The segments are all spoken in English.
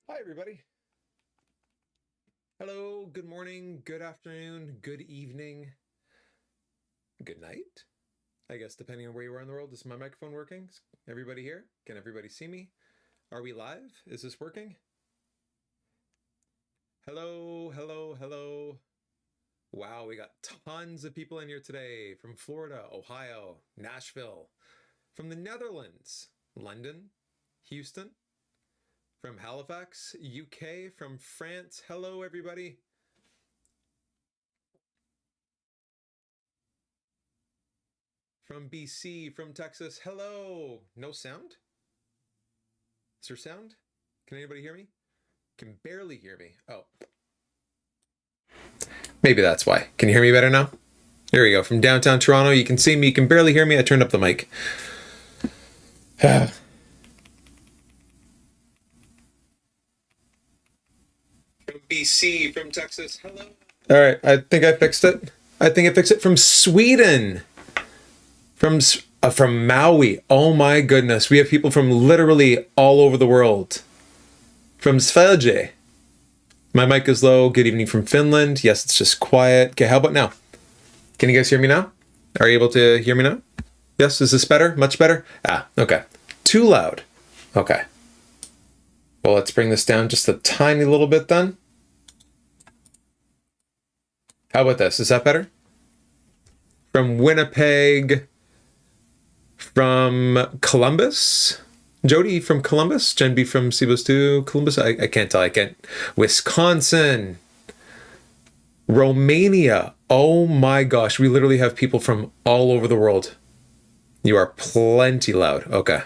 Hi, everybody. Hello, good morning, good afternoon, good evening, good night. I guess depending on where you are in the world. Is my microphone working? Is everybody here? Can everybody see me? Are we live? Is this working? Hello, hello, hello. Wow, we got tons of people in here today from Florida, Ohio, Nashville, from the Netherlands, London, Houston, from Halifax, UK, from France. Hello, everybody. From BC, from Texas. Hello. No sound? Is there sound? Can anybody hear me? Can barely hear me. Oh. Maybe that's why. Can you hear me better now? There we go. From downtown Toronto, you can see me. You can barely hear me. I turned up the mic. From BC, from Texas. Hello. All right. I think I fixed it. I think I fixed it. From Sweden. From Maui. Oh my goodness. We have people from literally all over the world. From Svelje. My mic is low. Good evening from Finland. Yes, it's just quiet. Okay, how about now? Can you guys hear me now? Are you able to hear me now? Yes, is this better? Much better? Okay. Too loud. Okay. Well, let's bring this down just a tiny little bit then. How about this? Is that better? From Winnipeg. From Columbus. Jody from Columbus. Jen B from Cebos 2. Columbus. I can't tell. I can't. Wisconsin. Romania. Oh my gosh. We literally have people from all over the world. You are plenty loud. Okay.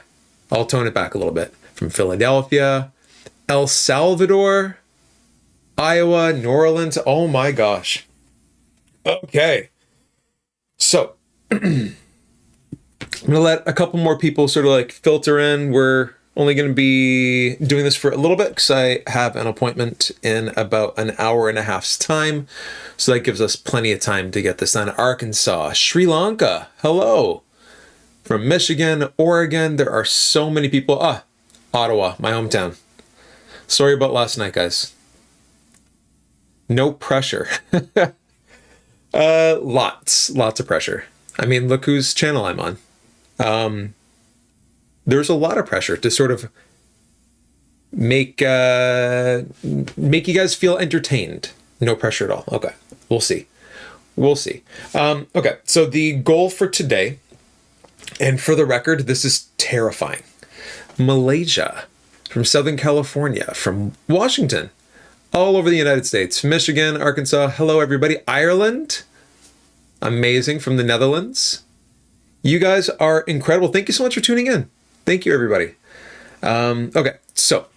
I'll tone it back a little bit. From Philadelphia. El Salvador. Iowa. New Orleans. Oh my gosh. Okay. So. I'm going to let a couple more people sort of like filter in. We're only going to be doing this for a little bit because I have an appointment in about an hour and a half's time. So that gives us plenty of time to get this done. Arkansas, Sri Lanka, hello. From Michigan, Oregon, there are so many people. Ottawa, my hometown. Sorry about last night, guys. No pressure. Lots of pressure. I mean, look whose channel I'm on. There's a lot of pressure to sort of make you guys feel entertained. No pressure at all. Okay, we'll see. Okay, so the goal for today, and for the record, this is terrifying. Malaysia, from Southern California, from Washington, all over the United States, Michigan, Arkansas. Hello, everybody. Ireland, amazing, from the Netherlands. You guys are incredible. Thank you so much for tuning in. Thank you, everybody. Okay, so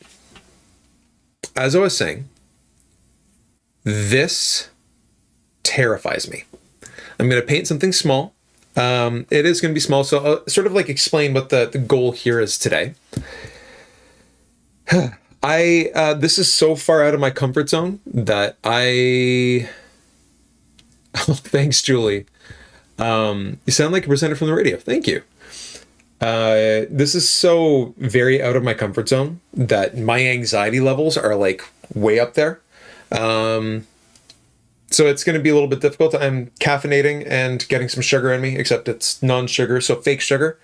as I was saying, this terrifies me. I'm going to paint something small. It is going to be small, so I'll sort of like explain what the goal here is today. This is so far out of my comfort zone that oh, thanks, Julie. You sound like a presenter from the radio. Thank you. This is so very out of my comfort zone that my anxiety levels are like way up there. So it's going to be a little bit difficult. I'm caffeinating and getting some sugar in me, except it's non-sugar, so fake sugar.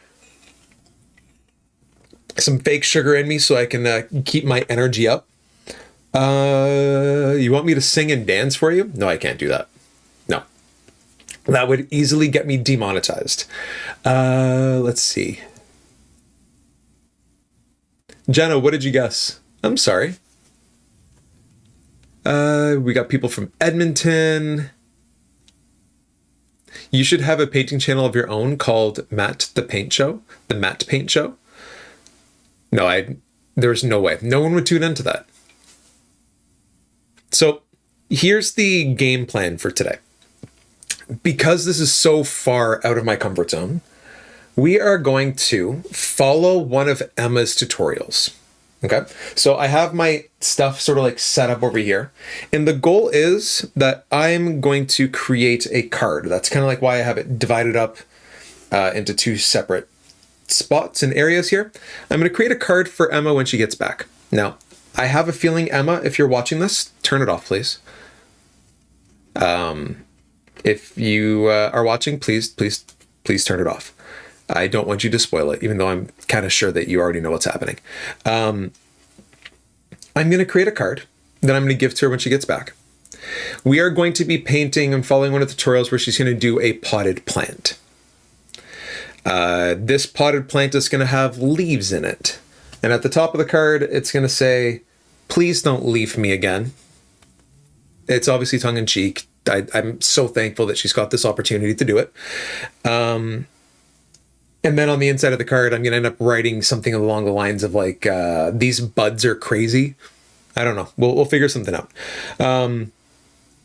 Some fake sugar in me so I can keep my energy up. You want me to sing and dance for you? No, I can't do that. No. That would easily get me demonetized. Let's see. Jenna, what did you guess? I'm sorry. We got people from Edmonton. You should have a painting channel of your own called Matt the Paint Show. The Matt Paint Show. No, there's no way. No one would tune into that. So here's the game plan for today. Because this is so far out of my comfort zone, we are going to follow one of Emma's tutorials. Okay, so I have my stuff sort of like set up over here, and the goal is that I'm going to create a card. That's kind of like why I have it divided up into two separate spots and areas here. I'm going to create a card for Emma when she gets back. Now, I have a feeling, Emma, if you're watching this, turn it off, please. If you are watching, please turn it off. I don't want you to spoil it, even though I'm kind of sure that you already know what's happening. I'm going to create a card that I'm going to give to her when she gets back. We are going to be painting and following one of the tutorials where she's going to do a potted plant. This potted plant is going to have leaves in it. And at the top of the card, it's going to say, "Please don't leave me again." It's obviously tongue-in-cheek. I'm so thankful that she's got this opportunity to do it. And then on the inside of the card, I'm going to end up writing something along the lines of like, "These buds are crazy." I don't know. We'll figure something out.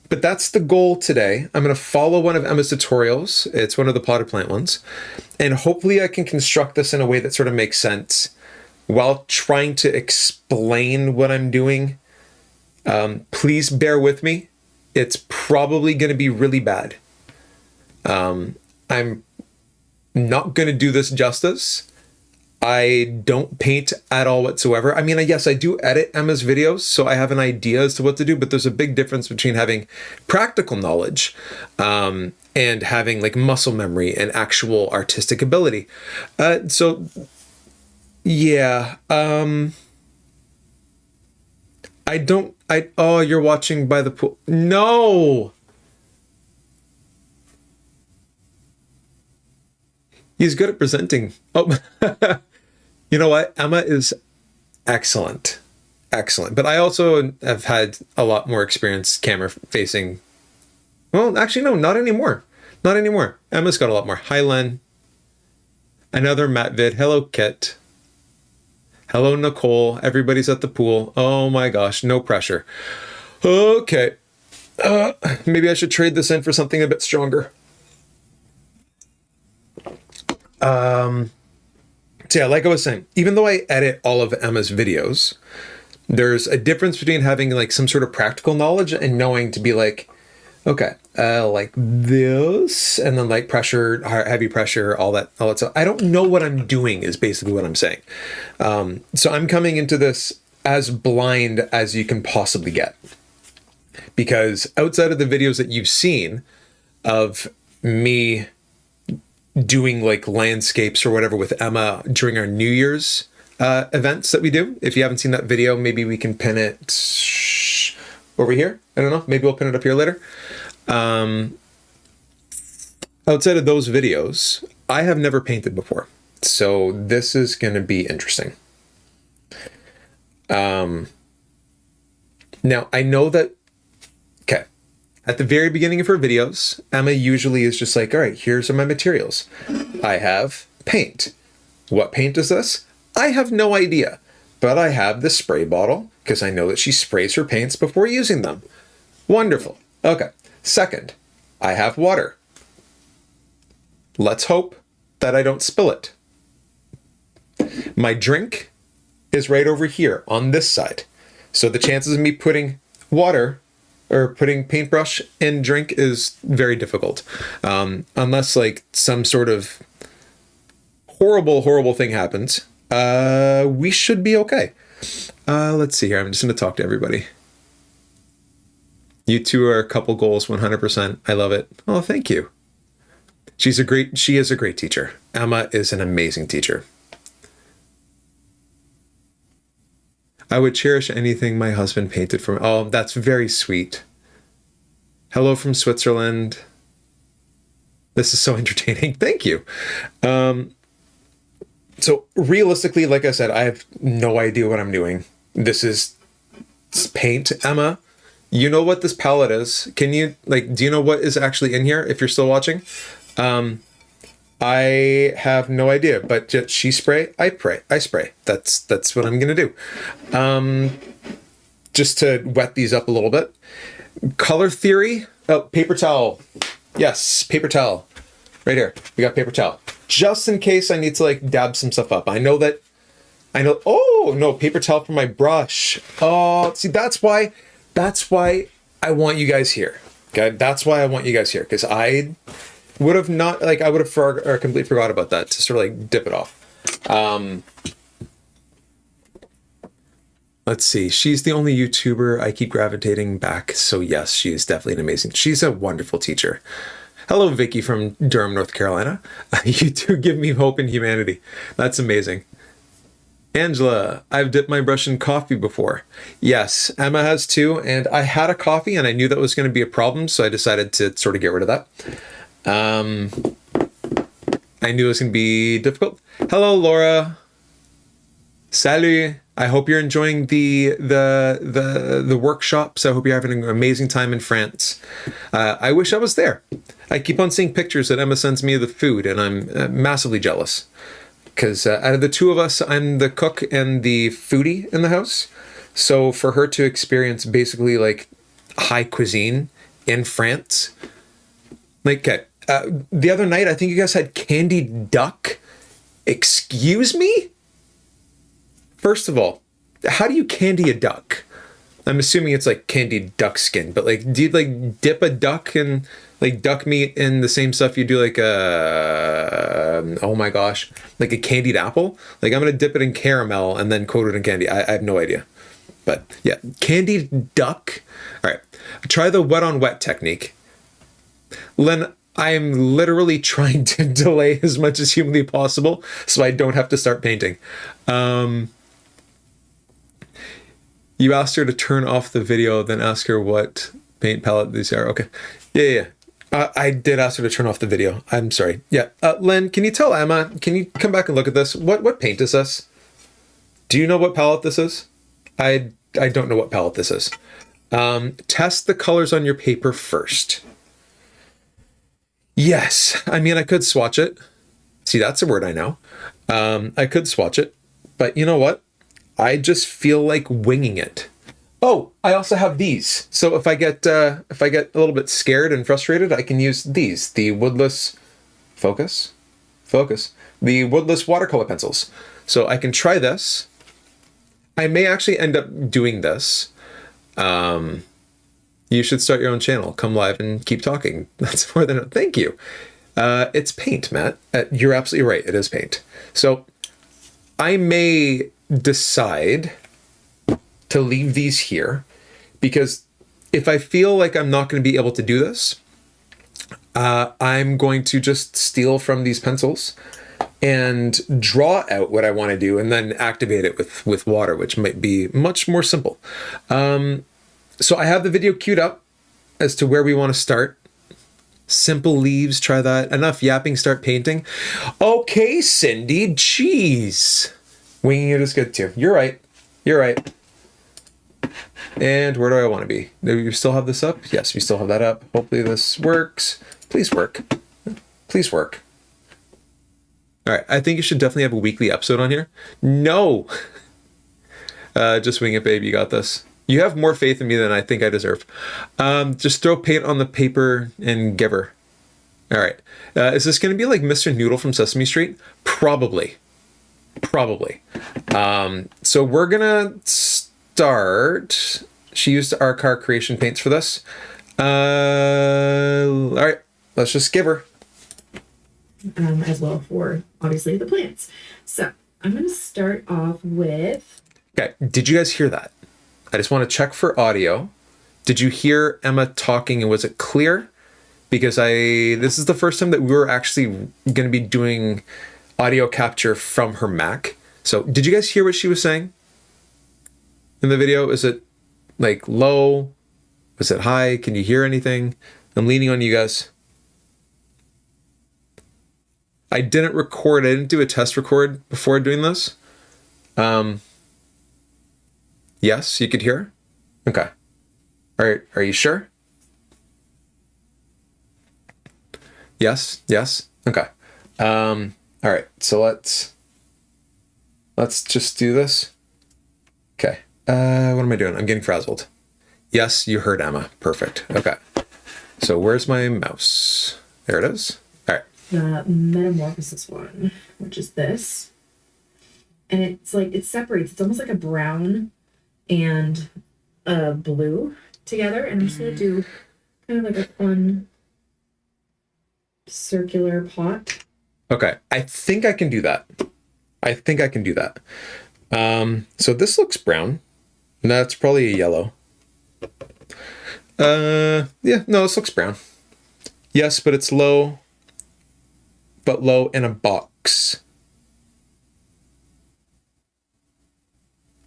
But that's the goal today. I'm going to follow one of Emma's tutorials. It's one of the potted plant ones. And hopefully I can construct this in a way that sort of makes sense while trying to explain what I'm doing. Please bear with me. It's probably going to be really bad. I'm not going to do this justice. I don't paint at all whatsoever. I mean, yes, I do edit Emma's videos, so I have an idea as to what to do, but there's a big difference between having practical knowledge and having like muscle memory and actual artistic ability. Yeah. Oh, you're watching by the pool. No! He's good at presenting. Oh, you know what? Emma is excellent. Excellent. But I also have had a lot more experience camera facing. Well, actually, no, not anymore. Not anymore. Emma's got a lot more. Hi, Len. Another Matt vid. Hello, Kit. Hello, Nicole. Everybody's at the pool. Oh my gosh, no pressure. Okay. Maybe I should trade this in for something a bit stronger. So yeah, like I was saying, even though I edit all of Emma's videos, there's a difference between having like some sort of practical knowledge and knowing to be like, okay, like this, and then like pressure, heavy pressure, all that stuff. I don't know what I'm doing is basically what I'm saying. So I'm coming into this as blind as you can possibly get, because outside of the videos that you've seen of me doing like landscapes or whatever with Emma during our New Year's events that we do. If you haven't seen that video, maybe we can pin it over here. I don't know. Maybe we'll pin it up here later. Outside of those videos, I have never painted before. So this is going to be interesting. Now, I know that, okay, at the very beginning of her videos, Emma usually is just like, all right, here's my materials. I have paint. What paint is this? I have no idea, but I have the spray bottle because I know that she sprays her paints before using them. Wonderful. Okay. Second, I have water. Let's hope that I don't spill it. My drink is right over here on this side. So the chances of me putting water or putting paintbrush in drink is very difficult. Unless like some sort of horrible thing happens, we should be okay. Let's see here. I'm just going to talk to everybody. You two are a couple goals, 100%. I love it. Oh, thank you. She is a great teacher. Emma is an amazing teacher. I would cherish anything my husband painted for me. Oh, that's very sweet. Hello from Switzerland. This is so entertaining. Thank you. So realistically, like I said, I have no idea what I'm doing. This is paint, Emma. You know what this palette is. Can you, like, do you know what is actually in here if you're still watching? I have no idea, but she spray, I spray. That's what I'm going to do. Just to wet these up a little bit. Color theory. Oh, paper towel. Yes, paper towel. Right here. We got paper towel. Just in case I need to like dab some stuff up. I know. Oh, no, paper towel for my brush. Oh, see, that's why I want you guys here. Okay. That's why I want you guys here. Because I would have not, like, I would have completely forgot about that to sort of like dip it off. Let's see. She's the only YouTuber I keep gravitating back. So yes, she is definitely an amazing. She's a wonderful teacher. Hello, Vicky from Durham, North Carolina. You do give me hope in humanity. That's amazing. Angela, I've dipped my brush in coffee before. Yes, Emma has too. And I had a coffee and I knew that was going to be a problem. So I decided to sort of get rid of that. I knew it was going to be difficult. Hello, Laura. Salut. I hope you're enjoying the workshops. I hope you're having an amazing time in France. I wish I was there. I keep on seeing pictures that Emma sends me of the food, and I'm massively jealous. Because out of the two of us, I'm the cook and the foodie in the house. So for her to experience basically like high cuisine in France, like okay, the other night I think you guys had candied duck. Excuse me? First of all, how do you candy a duck? I'm assuming it's like candied duck skin, but like, do you like dip a duck in like duck meat in the same stuff you do like oh my gosh, like a candied apple? Like I'm gonna dip it in caramel and then coat it in candy. I have no idea, but yeah, candied duck. All right, try the wet on wet technique. Len, I am literally trying to delay as much as humanly possible so I don't have to start painting. You asked her to turn off the video, then ask her what paint palette these are. Okay. Yeah. I did ask her to turn off the video. I'm sorry. Yeah. Len, can you tell Emma, can you come back and look at this? What paint is this? Do you know what palette this is? I don't know what palette this is. Test the colors on your paper first. Yes. I mean, I could swatch it. See, that's a word I know. I could swatch it. But you know what? I just feel like winging it. Oh, I also have these. So if I get a little bit scared and frustrated, I can use these, the woodless focus, the woodless watercolor pencils. So I can try this. I may actually end up doing this. You should start your own channel. Come live and keep talking. That's more than thank you. It's paint, Matt. You're absolutely right. It is paint. So I may decide to leave these here because if I feel like I'm not going to be able to do this, I'm going to just steal from these pencils and draw out what I want to do and then activate it with water, which might be much more simple. So I have the video queued up as to where we want to start. Simple leaves, try that. Enough yapping, start painting. Okay, Cindy, jeez. Winging it is good too. You're right. And where do I want to be? Do you still have this up? Yes, we still have that up. Hopefully this works. Please work. Please work. All right, I think you should definitely have a weekly episode on here. No. Just wing it, babe. You got this. You have more faith in me than I think I deserve. Just throw paint on the paper and give her. All right. Is this going to be like Mr. Noodle from Sesame Street? Probably. So we're going to start. She used our car creation paints for this. All right. Let's just give her. As well for, obviously, the plants. So I'm going to start off with... Okay. Did you guys hear that? I just want to check for audio. Did you hear Emma talking and was it clear? Because this is the first time that we were actually going to be doing audio capture from her Mac. So did you guys hear what she was saying in the video? Is it like low? Was it high? Can you hear anything? I'm leaning on you guys. I didn't record. I didn't do a test record before doing this. Yes, you could hear? Okay. Are you sure? Yes. Okay. All right. So let's just do this. Okay. What am I doing? I'm getting frazzled. Yes, you heard Emma. Perfect. Okay. So where's my mouse? There it is. All right. The Metamorphosis one, which is this. And it's like, it separates. It's almost like a brown and a blue together. And I'm just going to do kind of like a fun circular pot. Okay. I think I can do that. So this looks brown. That's probably a yellow. Yeah, no, this looks brown. Yes, but it's low, but low in a box.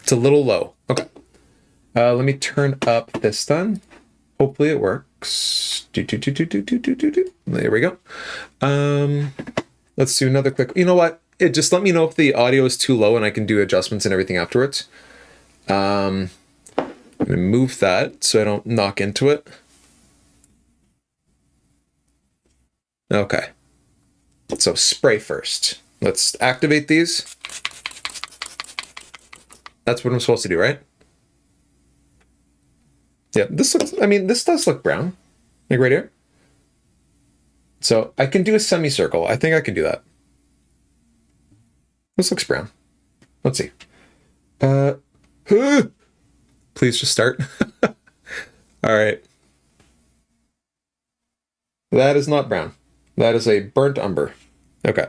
It's a little low. Okay. Let me turn up this then. Hopefully it works. There we go. Let's do another quick. You know what? Just let me know if the audio is too low and I can do adjustments and everything afterwards. I'm gonna move that so I don't knock into it. Okay. So spray first. Let's activate these. That's what I'm supposed to do, right? Yeah, this looks, I mean, this does look brown. Like right here. So I can do a semicircle. I think I can do that. This looks brown. Let's see. Please just start. All right. That is not brown. That is a burnt umber. Okay.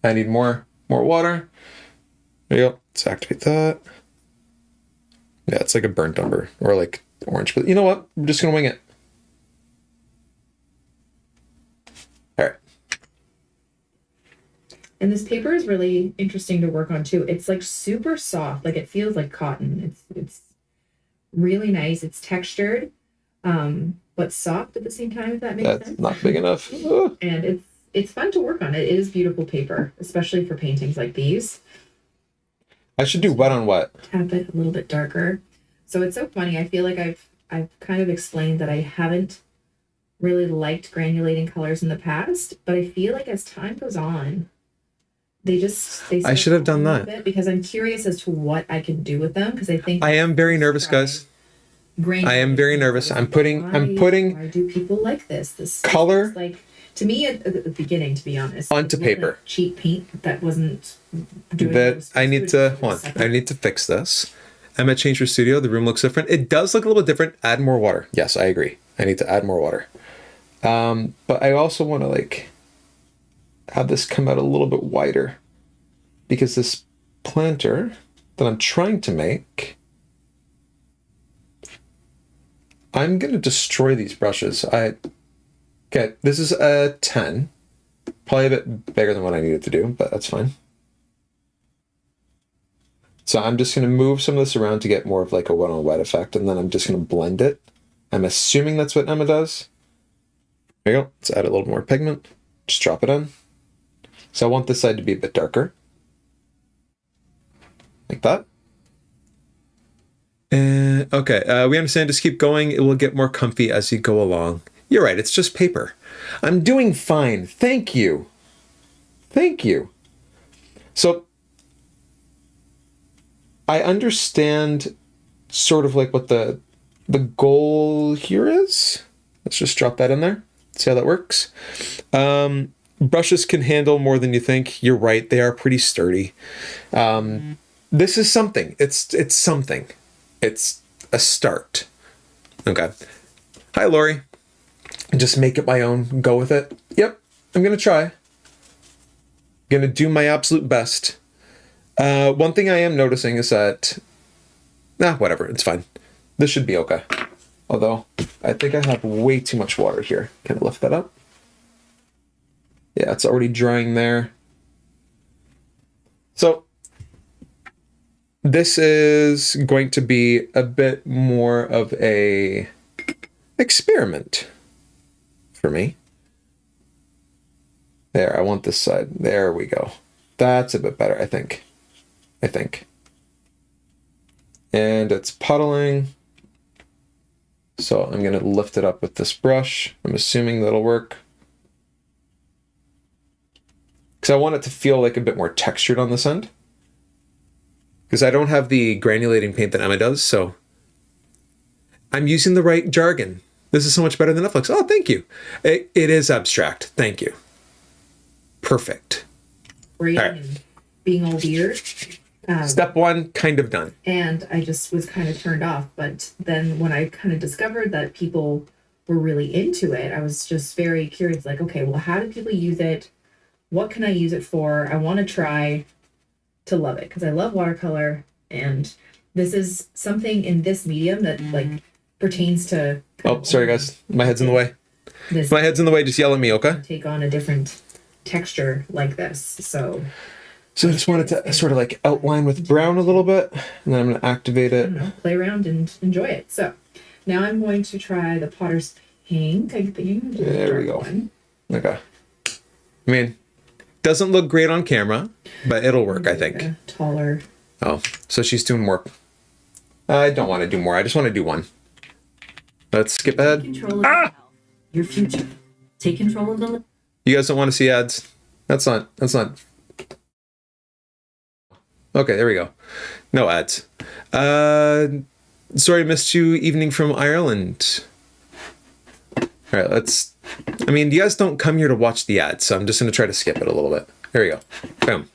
I need more water. There you go. Let's activate that. Yeah, it's like a burnt umber or like orange. But you know what? I'm just going to wing it. All right. And this paper is really interesting to work on too. It's like super soft. Like it feels like cotton. It's really nice. It's textured, but soft at the same time, if that makes sense. That's not big enough. And it's fun to work on. It is beautiful paper, especially for paintings like these. I should do wet on wet. Tap it a little bit darker. So it's so funny. I feel like I've kind of explained that I haven't really liked granulating colors in the past, but I feel like as time goes on, they I should have done that. bit because I'm curious as to what I can do with them because I think I am very nervous, guys. I am very nervous. I'm putting why do people like this color like to me at the beginning, to be honest, onto paper. Cheap paint that wasn't doing that I need to hold on. I need to fix this. I'm at Change Your Studio. The room looks different. It does look a little bit different. Add more water. Yes, I agree. I need to add more water. But I also want to like have this come out a little bit wider because this planter that I'm trying to make, I'm going to destroy these brushes. Okay, this is a 10. Probably a bit bigger than what I needed to do, but that's fine. So I'm just going to move some of this around to get more of like a wet on wet effect, and then I'm just going to blend it. I'm assuming that's what Emma does. There you go. Let's add a little more pigment. Just drop it in. So I want this side to be a bit darker. Like that. And okay, we understand. Just keep going. It will get more comfy as you go along. You're right. It's just paper. I'm doing fine. Thank you. Thank you. So I understand sort of like what the goal here is. Let's just drop that in there. See how that works. Brushes can handle more than you think. You're right. They are pretty sturdy. This is something. It's something. It's a start. Okay. Hi, Lori. Just make it my own. Go with it. Yep. I'm going to try. Going to do my absolute best. One thing I am noticing is that... whatever. It's fine. This should be okay. Although, I think I have way too much water here. Can I lift that up? Yeah, it's already drying there. So, this is going to be a bit more of a experiment for me. There, I want this side. There we go. That's a bit better, I think. And it's puddling. So I'm going to lift it up with this brush. I'm assuming that'll work. Because I want it to feel like a bit more textured on this end. Because I don't have the granulating paint that Emma does, so I'm using the right jargon. This is so much better than Netflix. Oh, thank you. It is abstract. Thank you. Perfect. All right. And being all weird. Step one, kind of done. And I just was kind of turned off. But then when I kind of discovered that people were really into it, I was just very curious, like, okay, well, how do people use it? What can I use it for? I want to try to love it because I love watercolor and this is something in this medium that like pertains to. Oh, sorry guys, my head's in the way. This If my head's in the way, just yell at me, okay? take on a different texture like this. So I just wanted to sort of like outline with brown a little bit, and then I'm going to activate I it. don't know, play around and enjoy it. So now I'm going to try the Potter's Pink. I'm thinking There we go. one. Okay. I mean, doesn't look great on camera, but it'll work, I think. A taller. Oh, so she's doing more. I don't want to do more. I just want to do one. Let's skip ahead. Control of your health, your future. Take control of the. You guys don't want to see ads? That's not. Okay, there we go. No ads. Sorry, missed you. Evening from Ireland. All right, let's. I mean, you guys don't come here to watch the ads, so I'm just going to try to skip it a little bit. There we go. Boom.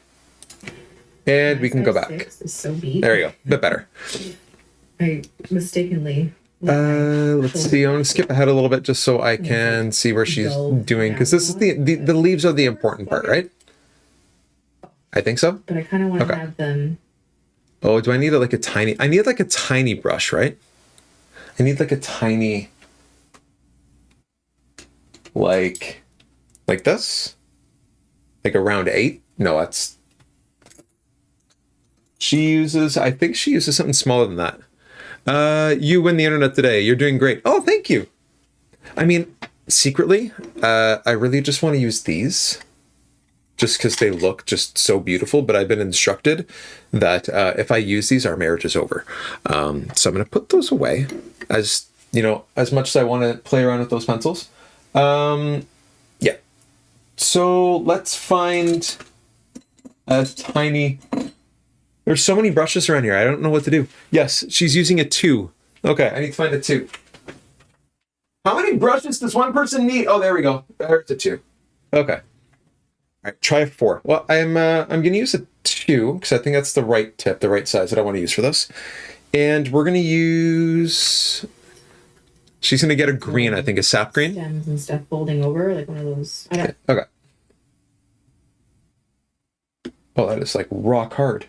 And we can go back. 6 is so beat. There we go. A bit better. I mistakenly. Let's see. I'm going to skip ahead a little bit just so I can see where she's doing, because this is the leaves are the important part, right? I think so. But I kind of want to Okay. have them. Oh, do I need like a tiny? I need like a tiny brush, right? I need like a tiny, like this, like around 8. No, that's. She uses. I think she uses something smaller than that. You win the internet today. You're doing great. Oh, thank you. I mean, secretly, I really just want to use these. Just because they look just so beautiful, but I've been instructed that if I use these, our marriage is over. So I'm going to put those away, as you know, as much as I want to play around with those pencils. Yeah. So let's find a tiny. There's so many brushes around here. I don't know what to do. Yes, she's using a 2. Okay, I need to find a 2. How many brushes does one person need? Oh, there we go. There's a 2. Okay. All right, try a 4. Well, I'm going to use a 2 because I think that's the right tip, the right size that I want to use for this. And we're going to use. She's going to get a green, I think, a sap green. Stems and stuff folding over, like one of those. I don't. Okay. Oh, that is like rock hard.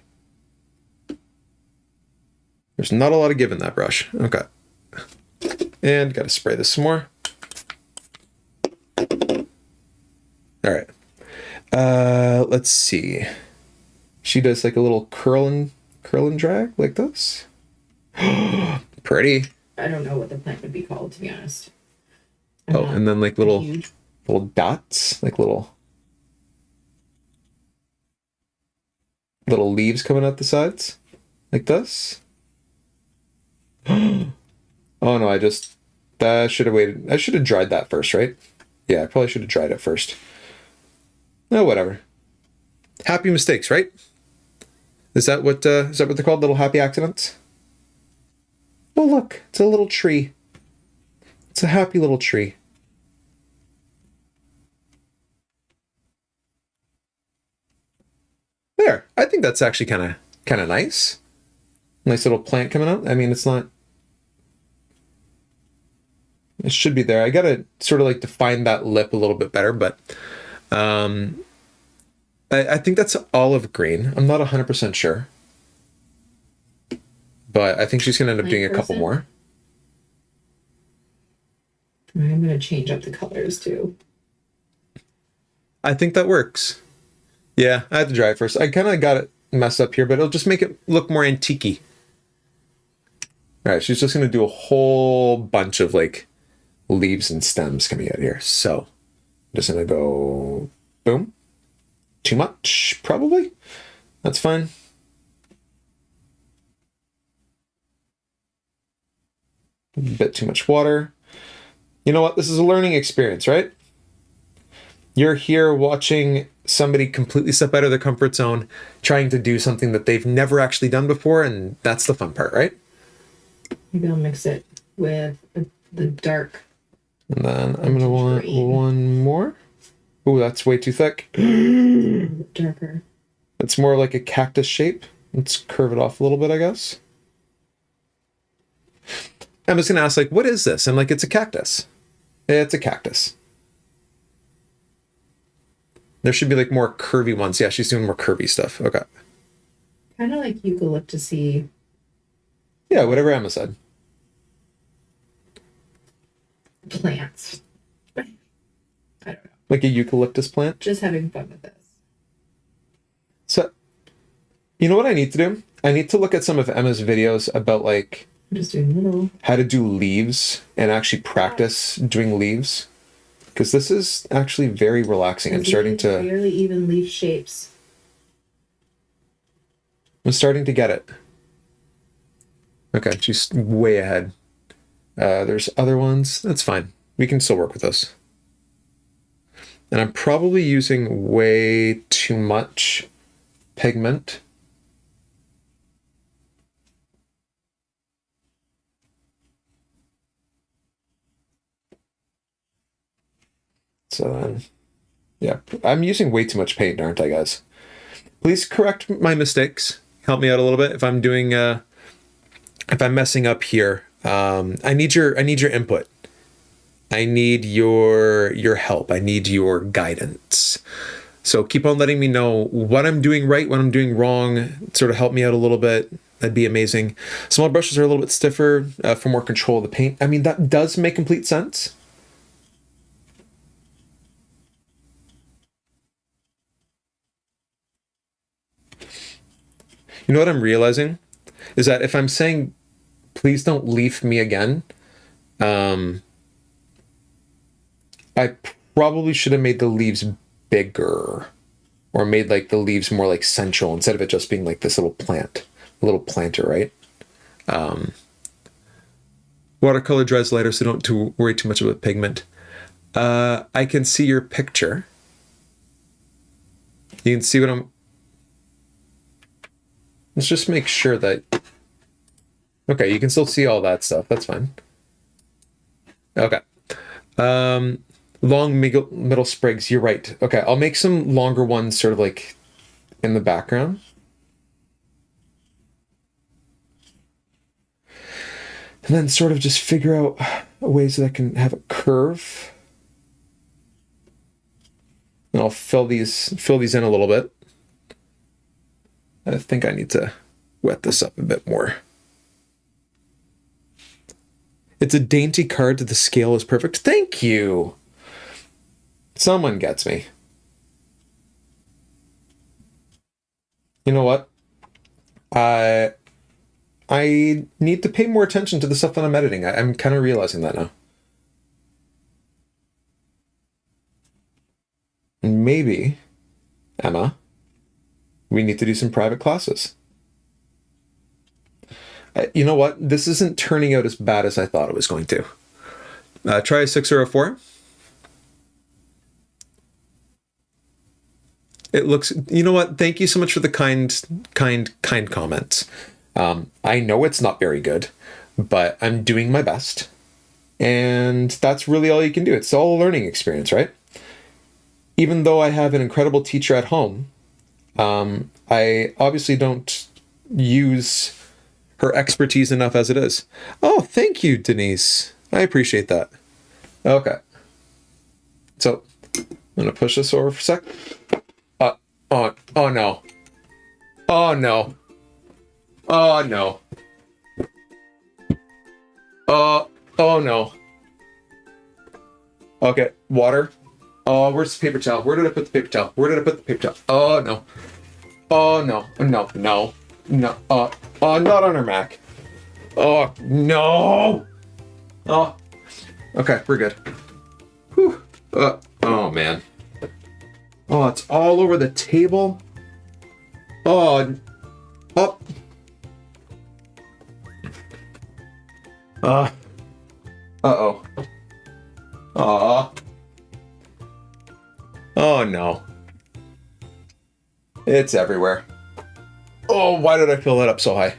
There's not a lot of give in that brush. Okay. And got to spray this some more. All right. Let's see. She does like a little curl and drag like this. Pretty. I don't know what the plant would be called, to be honest. I'm Oh, not and then like little huge. dots, like little leaves coming out the sides, like this. Oh no, I should have waited. I should have dried that first, right? Yeah, I probably should have dried it first. No, whatever. Happy mistakes, right? Is that what they're called? Little happy accidents? Oh, look, it's a little tree. It's a happy little tree. There. I think that's actually kind of nice. Nice little plant coming out. I mean, it's not. It should be there. I gotta sort of like define that lip a little bit better, but I think that's olive green. I'm not 100% sure, but I think she's gonna end up doing a couple more. I'm gonna change up the colors too. I think that works. Yeah, I had to dry it first. I kind of got it messed up here, but it'll just make it look more antique-y. All right, she's just gonna do a whole bunch of like leaves and stems coming out here. So I'm just gonna go boom. Too much, probably. That's fine. A bit too much water. You know what? This is a learning experience, right? You're here watching somebody completely step out of their comfort zone, trying to do something that they've never actually done before, and that's the fun part, right? Maybe I'll mix it with the dark. And then I'm gonna want one more. Oh, that's way too thick. Darker. It's more like a cactus shape. Let's curve it off a little bit, I guess. I'm just gonna ask, like, what is this? And like, it's a cactus. It's a cactus. There should be like more curvy ones. Yeah, she's doing more curvy stuff. Okay. Kind of like eucalyptusy Yeah, whatever Emma said. Plants. I don't know. Like a eucalyptus plant. Just having fun with this. So, you know what I need to do? I need to look at some of Emma's videos about like I'm just doing little. how to do leaves and actually practice doing leaves. Because this is actually very relaxing. I'm starting to Fairly even leaf shapes. get it. Okay, she's way ahead. There's other ones. That's fine. We can still work with this. And I'm probably using way too much pigment. So then, yeah, I'm using way too much paint, aren't I, guys? Please correct my mistakes. Help me out a little bit if I'm doing, if I'm messing up here. I need your input. I need your help. I need your guidance. So keep on letting me know what I'm doing right, what I'm doing wrong. Sort of help me out a little bit. That'd be amazing. Small brushes are a little bit stiffer for more control of the paint. I mean, that does make complete sense. You know what I'm realizing is that if I'm saying, please don't leaf me again, I probably should have made the leaves bigger or made like the leaves more like central instead of it just being like this little plant, a little planter, right? Watercolor dries lighter, so don't worry too much about pigment. I can see your picture. You can see what I'm... Let's just make sure that... Okay, you can still see all that stuff. That's fine. Okay. Long middle sprigs. You're right. Okay, I'll make some longer ones sort of like in the background. And then sort of just figure out ways that I can have a curve. And I'll fill these in a little bit. I think I need to wet this up a bit more. It's a dainty card. The scale is perfect. Thank you. Someone gets me. You know what? I need to pay more attention to the stuff that I'm editing. I'm kind of realizing that now. Maybe, Emma, we need to do some private classes. You know what? This isn't turning out as bad as I thought it was going to. Try a 6 or a 4. It looks... You know what? Thank you so much for the kind comments. I know it's not very good, but I'm doing my best. And that's really all you can do. It's all a learning experience, right? Even though I have an incredible teacher at home, I obviously don't use her expertise enough as it is. Oh, thank you, Denise. I appreciate that. Okay. So, I'm going to push this over for a sec. Oh no. Oh no. Oh no. Oh no. Okay, water. Oh, where's the paper towel? Where did I put the paper towel? Where did I put the paper towel? Oh no. Oh no. No. Oh, not on her Mac. Oh no. Oh. Okay, we're good. Whew. Oh man. Oh, it's all over the table. Oh. Oh. Uh-oh. Aw. Oh no. It's everywhere. Oh, why did I fill that up so high?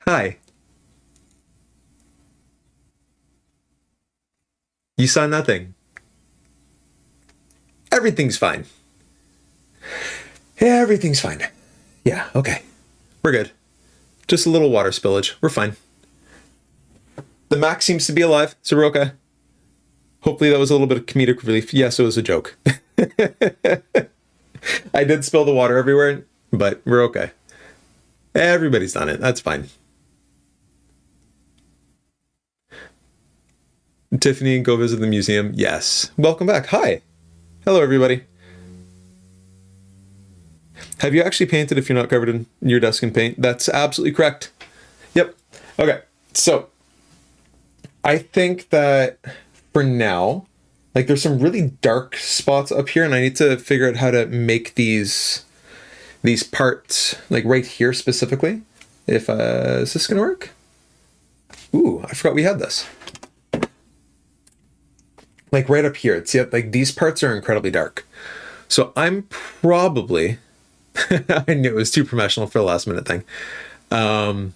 Hi. You saw nothing. Everything's fine. Everything's fine. Yeah, okay. We're good. Just a little water spillage. We're fine. The Mac seems to be alive, so we're okay. Hopefully that was a little bit of comedic relief. Yes, it was a joke. I did spill the water everywhere, but we're okay. Everybody's done it. That's fine. Tiffany, go visit the museum. Yes. Welcome back. Hi. Hello, everybody. Have you actually painted if you're not covered in your desk in paint? That's absolutely correct. Yep. Okay. So I think that for now, like there's some really dark spots up here and I need to figure out how to make these parts like right here specifically. If, is this going to work? Ooh, I forgot we had this. Like right up here. See, like these parts are incredibly dark. So I'm probably, I knew it was too professional for the last minute thing. I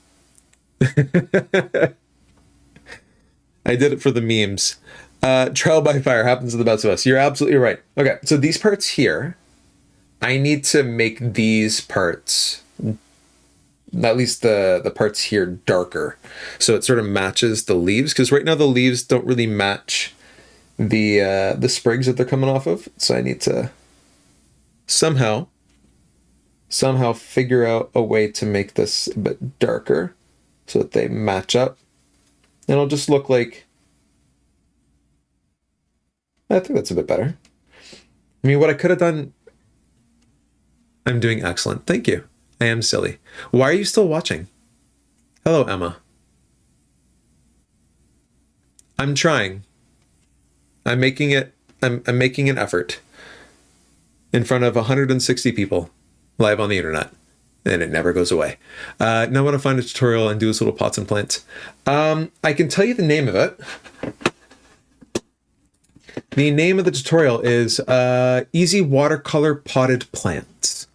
did it for the memes. Trial by fire happens to the best of us. You're absolutely right. Okay, so these parts here, I need to make these parts, at least the parts here, darker. So it sort of matches the leaves, because right now the leaves don't really match the sprigs that they're coming off of. So I need to somehow figure out a way to make this a bit darker so that they match up. And it'll just look like, I think that's a bit better. I mean, what I could have done, I'm doing excellent. Thank you. I am silly. Why are you still watching? Hello, Emma. I'm trying. I'm making an effort in front of 160 people live on the internet, and it never goes away. Now I want to find a tutorial and do this little pots and plants. I can tell you the name of it. The name of the tutorial is Easy Watercolor Potted Plants.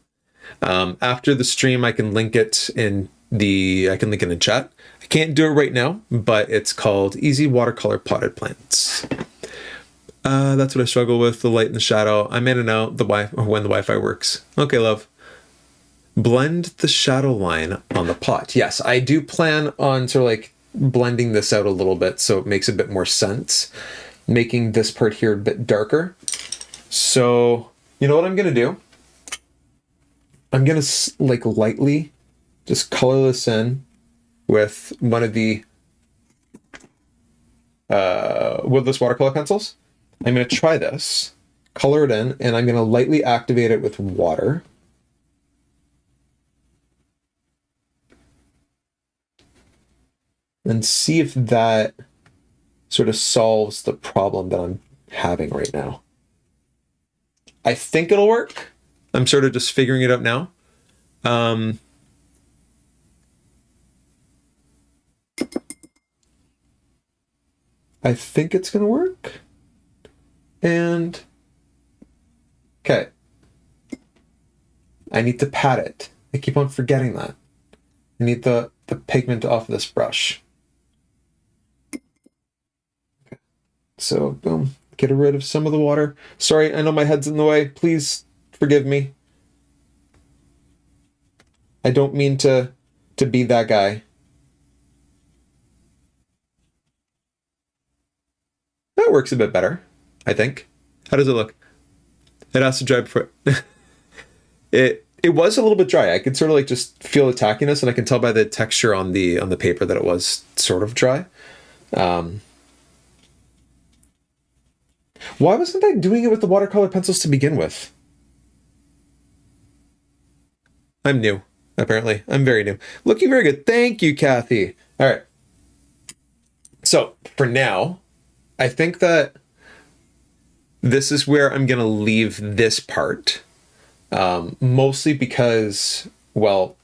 After the stream, I can link it in chat. I can't do it right now, but it's called Easy Watercolor Potted Plants. That's what I struggle with, the light and the shadow. I'm in and out when the Wi-Fi works. Okay, love. Blend the shadow line on the pot. Yes, I do plan on sort of like blending this out a little bit so it makes a bit more sense. Making this part here a bit darker. So, you know what I'm going to do? I'm going to like lightly just color this in with one of the woodless watercolor pencils. I'm going to try this, color it in, and I'm going to lightly activate it with water. And see if that sort of solves the problem that I'm having right now. I think it'll work. I'm sort of just figuring it out now. I think it's going to work. And, okay. I need to pat it. I keep on forgetting that. I need the pigment off of this brush. Okay. So, boom. Get rid of some of the water. Sorry, I know my head's in the way. Please forgive me. I don't mean to be that guy. That works a bit better, I think. How does it look? It has to dry before... It was a little bit dry. I could sort of like just feel the tackiness, and I can tell by the texture on the paper that it was sort of dry. Why wasn't I doing it with the watercolor pencils to begin with? I'm new, apparently. I'm very new. Looking very good. Thank you, Kathy. All right. So for now, I think that this is where I'm going to leave this part. Mostly because, well,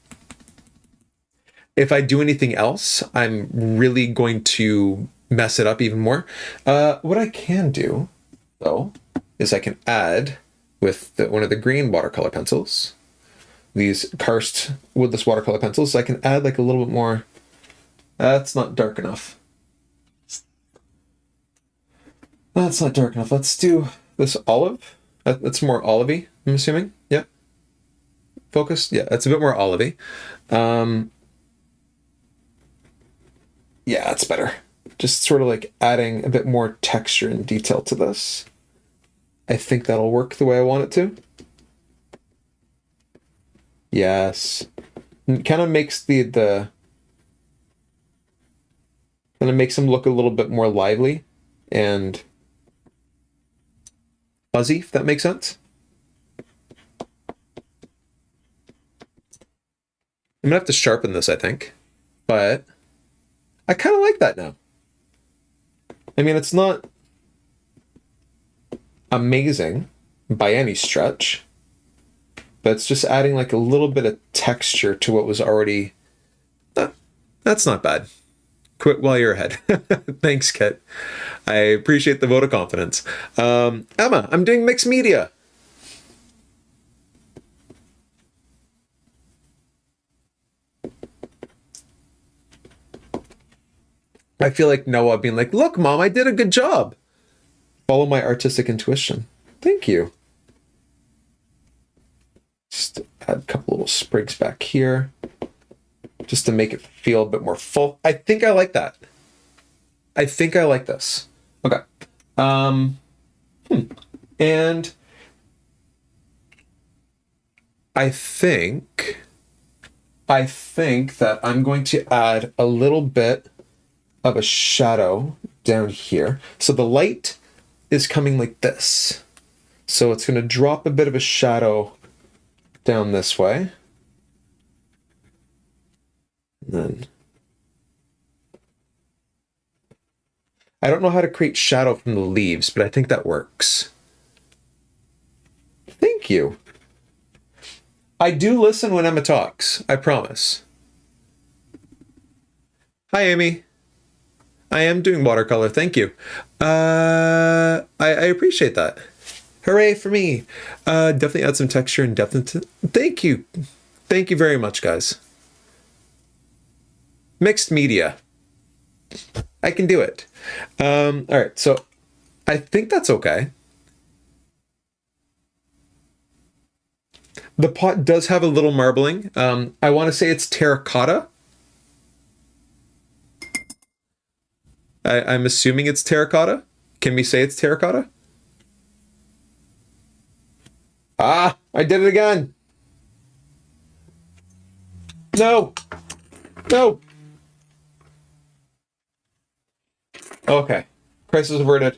if I do anything else, I'm really going to mess it up even more. What I can do, though, is I can add with one of the green watercolor pencils, these karst woodless watercolor pencils, I can add like a little bit more. That's not dark enough. That's not dark enough. Let's do this olive. That's more olivey, I'm assuming. Yeah. focus? Yeah, it's a bit more olivey. Yeah, it's better. Just sort of like adding a bit more texture and detail to this. I think that'll work the way I want it to. Yes. Kind of makes kind of makes them look a little bit more lively and fuzzy, if that makes sense. I'm gonna have to sharpen this, I think, but I kind of like that now. I mean, it's not amazing by any stretch, but it's just adding like a little bit of texture to what was already. That's not bad. Quit while you're ahead. Thanks, Kit. I appreciate the vote of confidence. Emma, I'm doing mixed media. I feel like Noah being like, look, Mom, I did a good job. Follow my artistic intuition. Thank you. Just add a couple little sprigs back here just to make it feel a bit more full. I think I like that. I think I like this. Okay. And I think that I'm going to add a little bit of a shadow down here. So the light is coming like this. So it's going to drop a bit of a shadow down this way. And then I don't know how to create shadow from the leaves, but I think that works. Thank you. I do listen when Emma talks, I promise. Hi, Amy. I am doing watercolor. Thank you. I appreciate that. Hooray for me. Definitely add some texture and depth into. Thank you. Thank you very much, guys. Mixed media. I can do it. All right, so I think that's okay. The pot does have a little marbling. I want to say it's terracotta. I'm assuming it's terracotta. Can we say it's terracotta? Ah, I did it again. No. No. Okay. Crisis averted.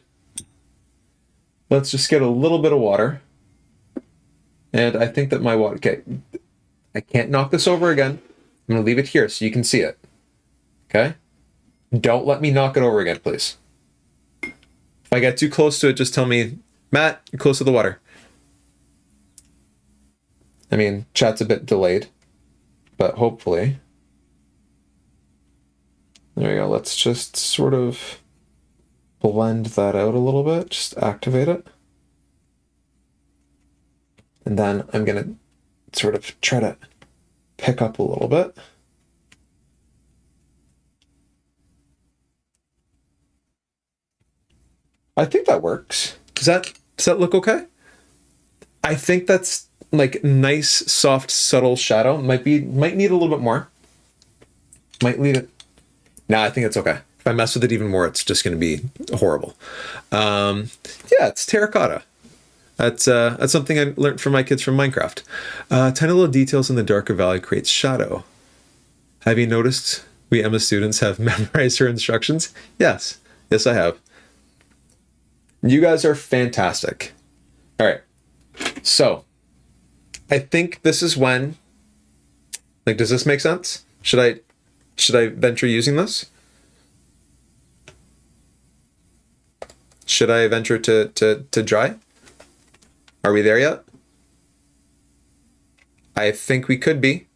Let's just get a little bit of water. And I think that my water... Okay. I can't knock this over again. I'm going to leave it here so you can see it. Okay? Don't let me knock it over again, please. If I get too close to it, just tell me, Matt, you're close to the water. I mean, chat's a bit delayed, but hopefully. There we go. Let's just sort of blend that out a little bit. Just activate it. And then I'm going to sort of try to pick up a little bit. I think that works. Does that look okay? I think that's like nice, soft, subtle shadow. Might need a little bit more. Might leave it. Nah, I think it's okay. If I mess with it even more, it's just going to be horrible. Yeah, it's terracotta. That's something I learned from my kids from Minecraft. Tiny little details in the darker valley creates shadow. Have you noticed we Emma students have memorized her instructions? Yes. Yes, I have. You guys are fantastic. All right. So I think this is when, like, does this make sense? Should I venture using this? Should I venture to dry? Are we there yet? I think we could be.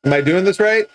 Am I doing this right?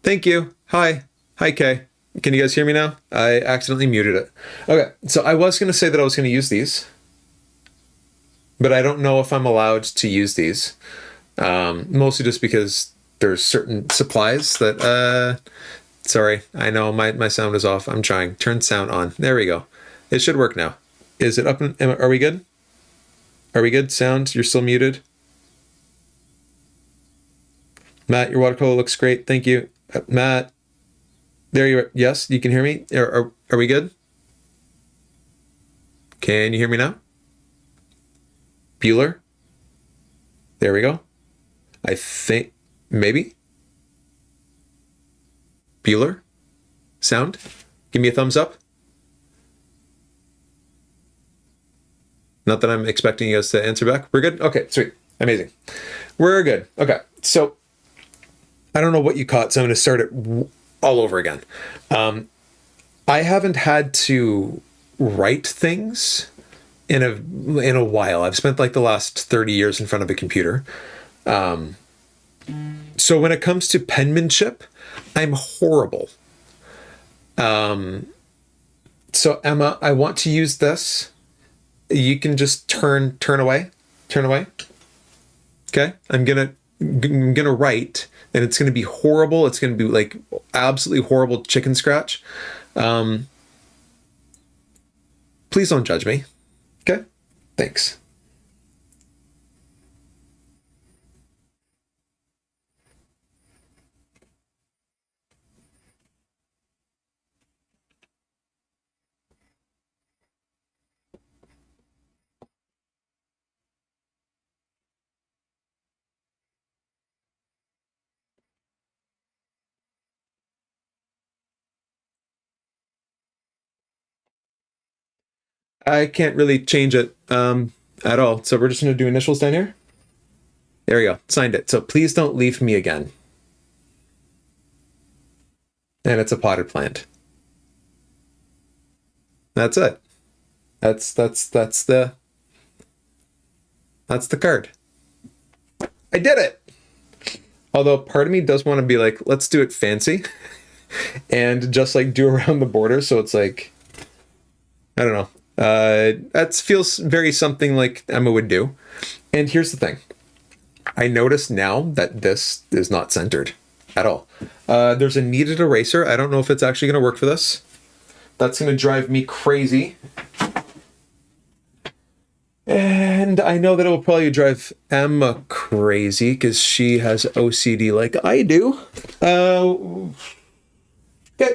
Thank you. Hi. Hi, Kay. Can you guys hear me now? I accidentally muted it. Okay, so I was going to say that I was going to use these, but I don't know if I'm allowed to use these. Mostly just because there's certain supplies that, sorry, I know my sound is off. I'm trying. Turn sound on. There we go. It should work now. Is it up? Are we good? Are we good? Sound, you're still muted. Matt, your watercolor looks great. Thank you. Matt, there you are. Yes, you can hear me. Are we good? Can you hear me now? Bueller? There we go. I think, maybe? Bueller? Sound? Give me a thumbs up. Not that I'm expecting you guys to answer back. We're good? Okay, sweet. Amazing. We're good. Okay, so I don't know what you caught, so I'm going to start it all over again. I haven't had to write things in a while. I've spent like the last 30 years in front of a computer. So when it comes to penmanship, I'm horrible. So Emma, I want to use this. You can just turn away. Okay, I'm gonna write, and it's gonna be horrible. It's gonna be like absolutely horrible chicken scratch. Please don't judge me. Okay, thanks. I can't really change it at all. So we're just going to do initials down here. There we go. Signed it. So please don't leave me again. And it's a potted plant. That's it. That's the card. I did it. Although part of me does want to be like, let's do it fancy and just like do around the border. So it's like, I don't know. That feels very something like Emma would do. And here's the thing. I notice now that this is not centered at all. There's a kneaded eraser. I don't know if it's actually going to work for this. That's going to drive me crazy. And I know that it will probably drive Emma crazy because she has OCD like I do. Okay,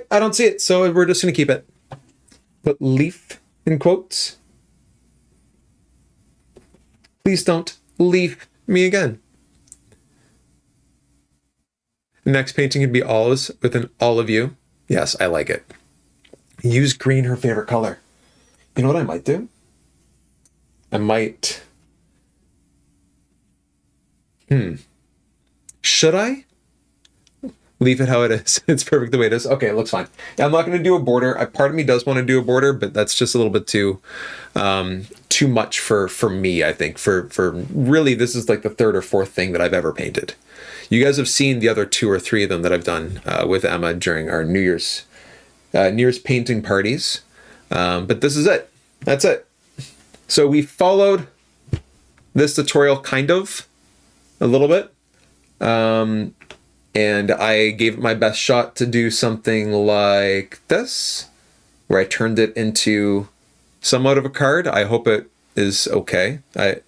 I don't see it, so we're just going to keep it. Put leaf in quotes. Please don't leave me again. Next painting could be olives with an olive you. Yes, I like it. Use green, her favorite color. You know what I might do? I might... Should I? Leave it how it is. It's perfect the way it is. Okay, it looks fine. I'm not going to do a border. Part of me does want to do a border, but that's just a little bit too much for me, I think. For really, this is like the third or fourth thing that I've ever painted. You guys have seen the other 2 or 3 of them that I've done with Emma during our New Year's painting parties. But this is it. That's it. So we followed this tutorial kind of. a little bit. And I gave it my best shot to do something like this, where I turned it into somewhat of a card. I hope it is okay.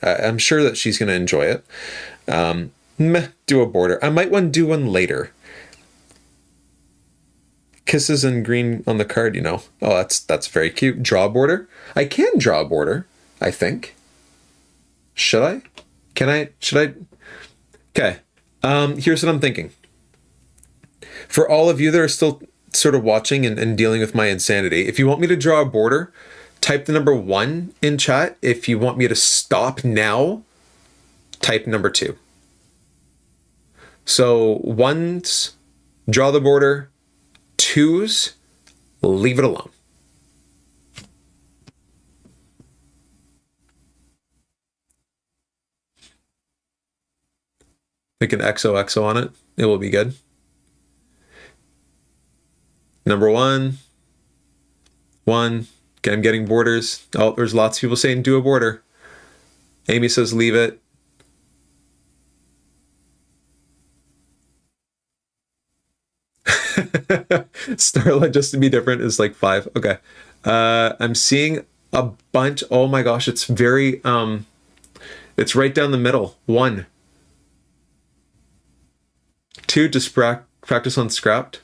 I'm sure that she's going to enjoy it. Do a border. I might want to do one later. Kisses in green on the card, you know. Oh, that's very cute. Draw a border. I can draw a border, I think. Should I? Should I? Okay. Here's what I'm thinking. For all of you that are still sort of watching and dealing with my insanity, if you want me to draw a border, type the number 1 in chat. If you want me to stop now, type number 2. So 1s, draw the border. 2s, leave it alone. Make an XOXO on it. It will be good. Number 1. Okay, I'm getting borders. Oh, there's lots of people saying do a border. Amy says leave it. Starlight, just to be different, is like 5. Okay. I'm seeing a bunch. Oh my gosh, it's very it's right down the middle. 1. 2, just practice on scrapped.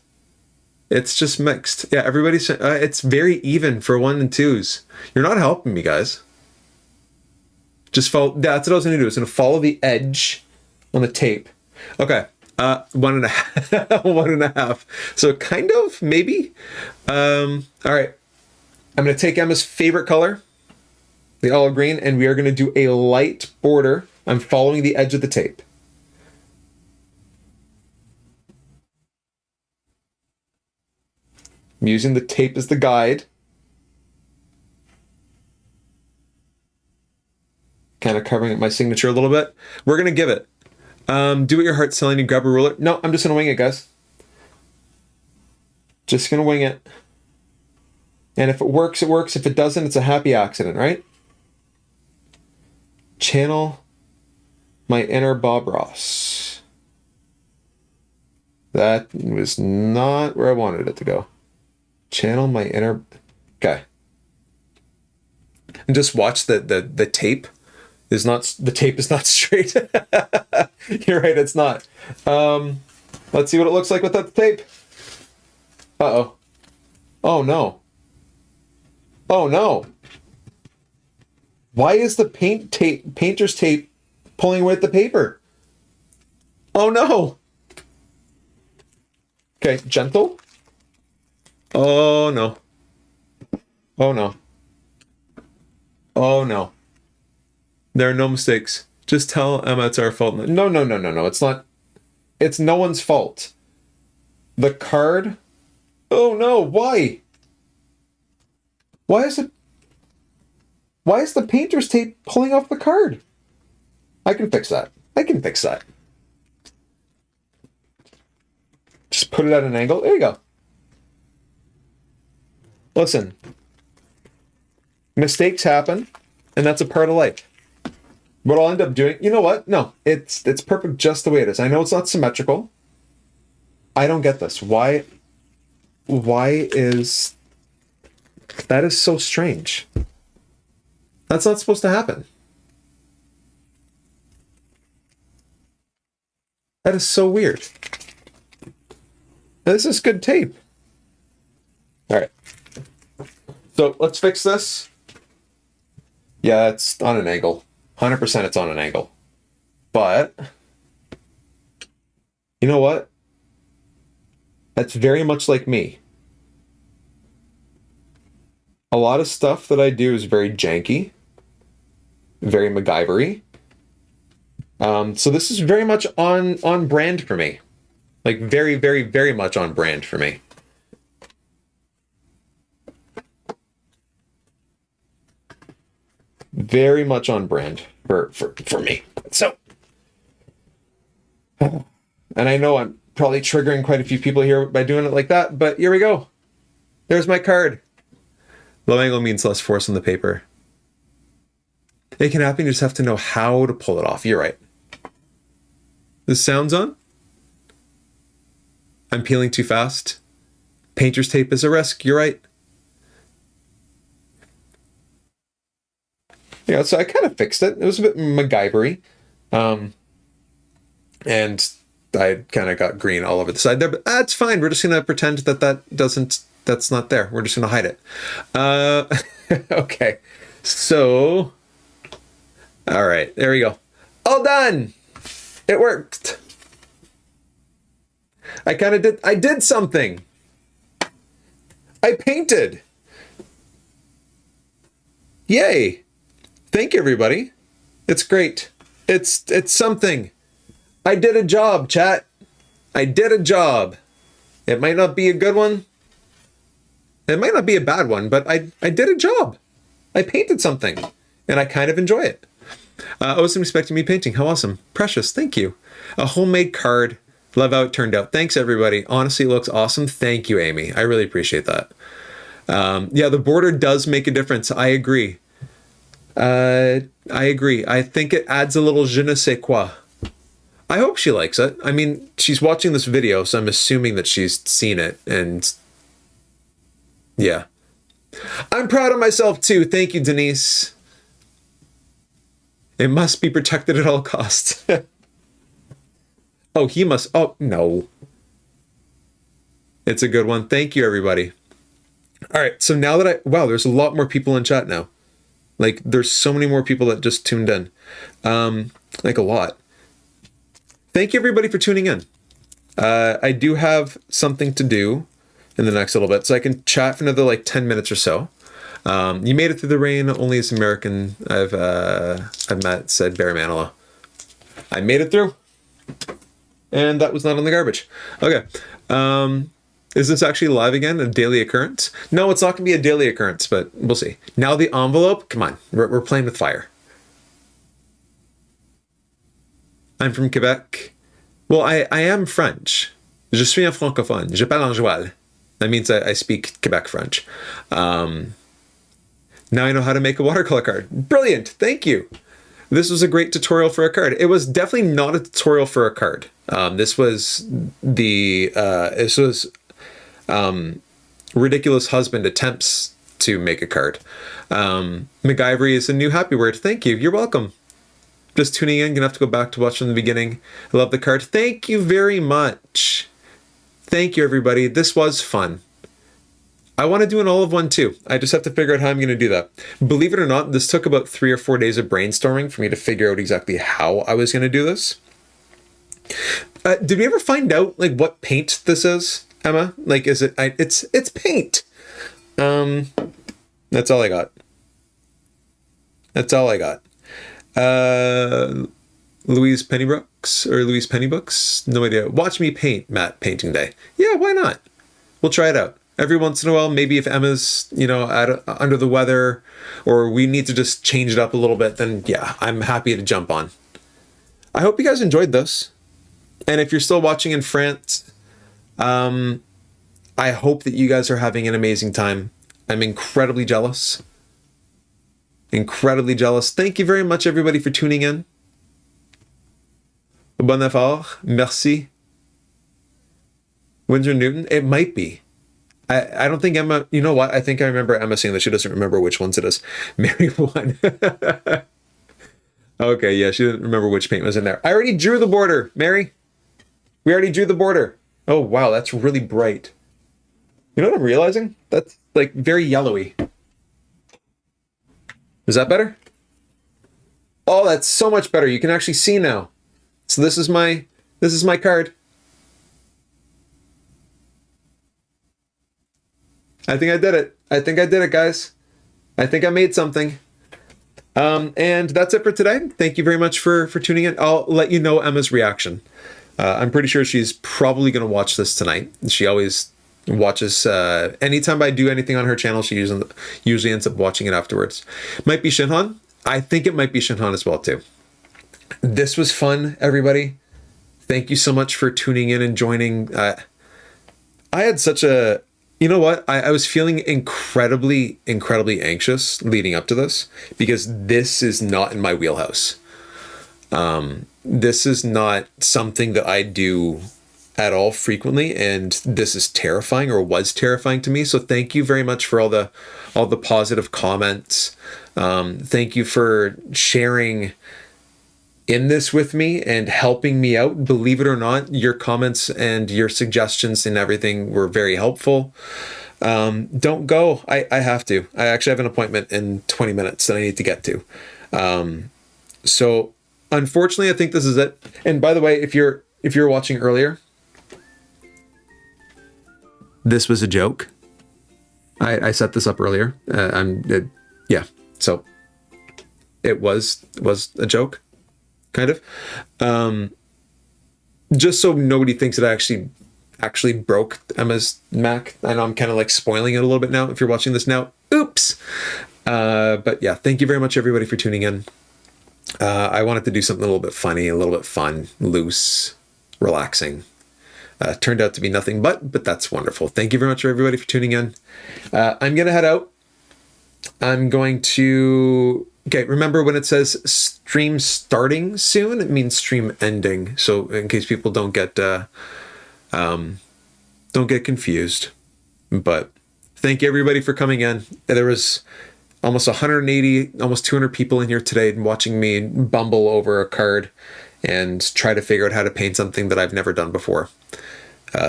It's just mixed. Yeah, everybody's it's very even for 1 and 2s. You're not helping me, guys. Just follow. That's what I was gonna do. I was gonna follow the edge on the tape. Okay. 1.5. 1.5. So kind of, maybe. All right. I'm going to take Emma's favorite color, the olive green, and we are going to do a light border. I'm following the edge of the tape. I'm using the tape as the guide. Kind of covering up my signature a little bit. We're going to give it. Do what your heart's telling you. Grab a ruler. No, I'm just going to wing it, guys. Just going to wing it. And if it works, it works. If it doesn't, it's a happy accident, right? Channel my inner Bob Ross. That was not where I wanted it to go. Channel my inner... Okay. And just watch the tape. The tape is not straight. You're right, it's not. Let's see what it looks like without the tape. Uh-oh. Oh no. Oh no. Why is the painter's tape pulling away at the paper? Oh no. Okay, gentle. Oh no. Oh no. Oh no. There are no mistakes. Just tell Emma it's our fault. No. It's not. It's no one's fault. The card. Oh no, why? Why is the painter's tape pulling off the card? I can fix that. Just put it at an angle. There you go. Listen. Mistakes happen, and that's a part of life. What I'll end up doing, you know what? No, it's perfect just the way it is. I know it's not symmetrical. I don't get this. Why is... That is so strange. That's not supposed to happen. That is so weird. This is good tape. All right. So let's fix this. Yeah, it's on an angle. 100% it's on an angle. But, you know what? That's very much like me. A lot of stuff that I do is very janky, very MacGyver-y. So this is very much on brand for me. Like very, very, very much on brand for me. Very much on brand for me. So, and I know I'm probably triggering quite a few people here by doing it like that, but here we go. There's my card. Low angle means less force on the paper. It can happen, you just have to know how to pull it off. You're right. The sound's on? I'm peeling too fast. Painter's tape is a risk. You're right. Yeah, so I kind of fixed it. It was a bit MacGyver-y. And I kind of got green all over the side there, but that's fine. We're just going to pretend that that's not there. We're just going to hide it. Okay. So, all right, there we go. All done. It worked. I did something. I painted. Yay. Thank you, everybody. It's great. It's something. I did a job, chat. I did a job. It might not be a good one. It might not be a bad one, but I did a job. I painted something, and I kind of enjoy it. I wasn't expecting me painting. How awesome. Precious, thank you. A homemade card. Love how it turned out. Thanks, everybody. Honestly, it looks awesome. Thank you, Amy. I really appreciate that. Yeah, the border does make a difference. I agree. I agree. I think it adds a little je ne sais quoi. I hope she likes it. I mean, she's watching this video, so I'm assuming that she's seen it, and yeah. I'm proud of myself too. Thank you, Denise. It must be protected at all costs. Oh, he must. Oh, no. It's a good one. Thank you, everybody. All right. So now that wow, there's a lot more people in chat now. Like, there's so many more people that just tuned in. Like, a lot. Thank you, everybody, for tuning in. I do have something to do in the next little bit, so I can chat for another, like, 10 minutes or so. You made it through the rain. Only as American I've met, said Barry Manilow. I made it through. And that was not on the garbage. Okay. Is this actually live again? A daily occurrence? No, it's not going to be a daily occurrence, but we'll see. Now the envelope. Come on. We're playing with fire. I'm from Quebec. Well, I am French. Je suis un francophone. Je parle en joual. That means I speak Quebec French. Now I know how to make a watercolor card. Brilliant. Thank you. This was a great tutorial for a card. It was definitely not a tutorial for a card. This was Ridiculous Husband attempts to make a card. MacGyver is a new happy word. Thank you. You're welcome. Just tuning in. Gonna have to go back to watch from the beginning. I love the card. Thank you very much. Thank you, everybody. This was fun. I want to do an olive one too. I just have to figure out how I'm going to do that. Believe it or not, this took about 3 or 4 days of brainstorming for me to figure out exactly how I was going to do this. Did we ever find out like what paint this is, Emma? Like, is it? It's paint. That's all I got. That's all I got. Louise Pennybooks? No idea. Watch me paint, Matt. Painting day. Yeah, why not? We'll try it out. Every once in a while, maybe if Emma's, under the weather, or we need to just change it up a little bit, then yeah, I'm happy to jump on. I hope you guys enjoyed this. And if you're still watching in France, I hope that you guys are having an amazing time. I'm incredibly jealous. Incredibly jealous. Thank you very much, everybody, for tuning in. Bon effort. Merci. Windsor Newton? It might be. I don't think Emma... You know what? I think I remember Emma saying that she doesn't remember which ones it is. Mary won. Okay, yeah, she didn't remember which paint was in there. I already drew the border, Mary. We already drew the border. Oh, wow, that's really bright. You know what I'm realizing? That's, like, very yellowy. Is that better? Oh, that's so much better. You can actually see now. So this is my card. I think I did it. I think I did it, guys. I think I made something. And that's it for today. Thank you very much for tuning in. I'll let you know Emma's reaction. I'm pretty sure she's probably going to watch this tonight. She always watches, anytime I do anything on her channel, she usually ends up watching it afterwards. Might be Shinhan. I think it might be Shinhan as well, too. This was fun, everybody. Thank you so much for tuning in and joining. I had such a... You know what? I was feeling incredibly, incredibly anxious leading up to this because this is not in my wheelhouse. this is not something that I do at all frequently, and this is terrifying, or was terrifying to me. So thank you very much for all the positive comments. Thank you for sharing in this with me and helping me out. Believe it or not, your comments and your suggestions and everything were very helpful. Don't go. I have to. I actually have an appointment in 20 minutes that I need to get to. So unfortunately, I think this is it. And by the way, if you're watching earlier, this was a joke. I set this up earlier. Yeah. So it was a joke, kind of. Just so nobody thinks that I actually broke Emma's Mac. I know I'm kind of like spoiling it a little bit now. If you're watching this now, oops. But yeah, thank you very much, everybody, for tuning in. I wanted to do something a little bit funny, a little bit fun, loose, relaxing. Turned out to be nothing but that's wonderful. Thank you very much, everybody, for tuning in. I'm going to head out. I'm going to... Okay, remember when it says stream starting soon, it means stream ending. So in case people don't get confused. But thank you, everybody, for coming in. There was almost 180, almost 200 people in here today watching me bumble over a card and try to figure out how to paint something that I've never done before.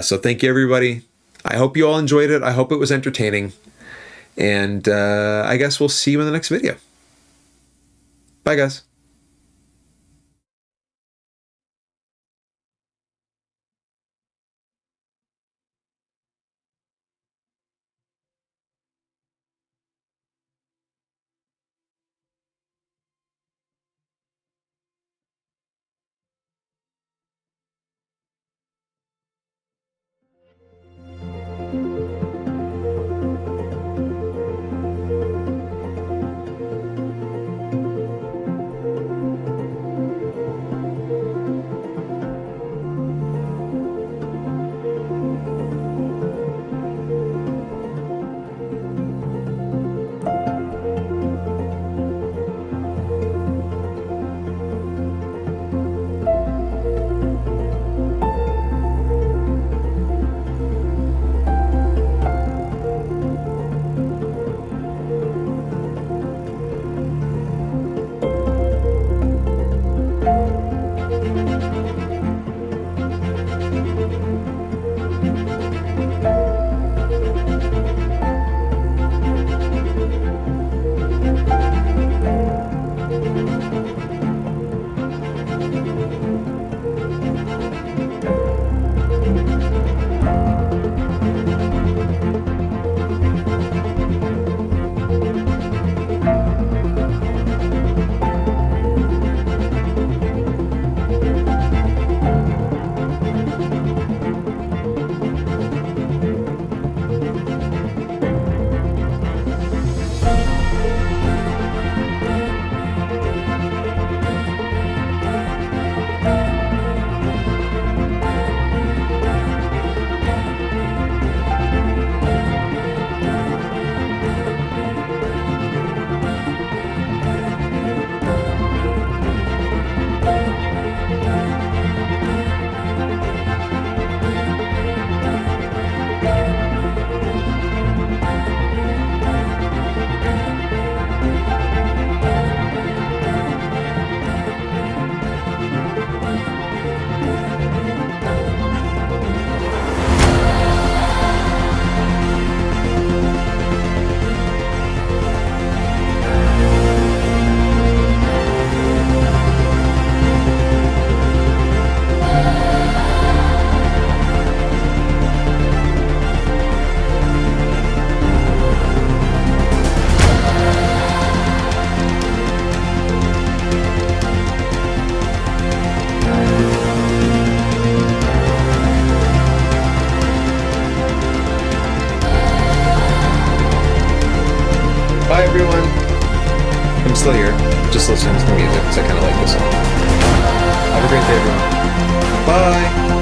So thank you, everybody. I hope you all enjoyed it. I hope it was entertaining. And I guess we'll see you in the next video. Bye, guys. Bye, everyone. I'm still here, just listening to the music because I kind of like this song. Have a great day, everyone. Bye.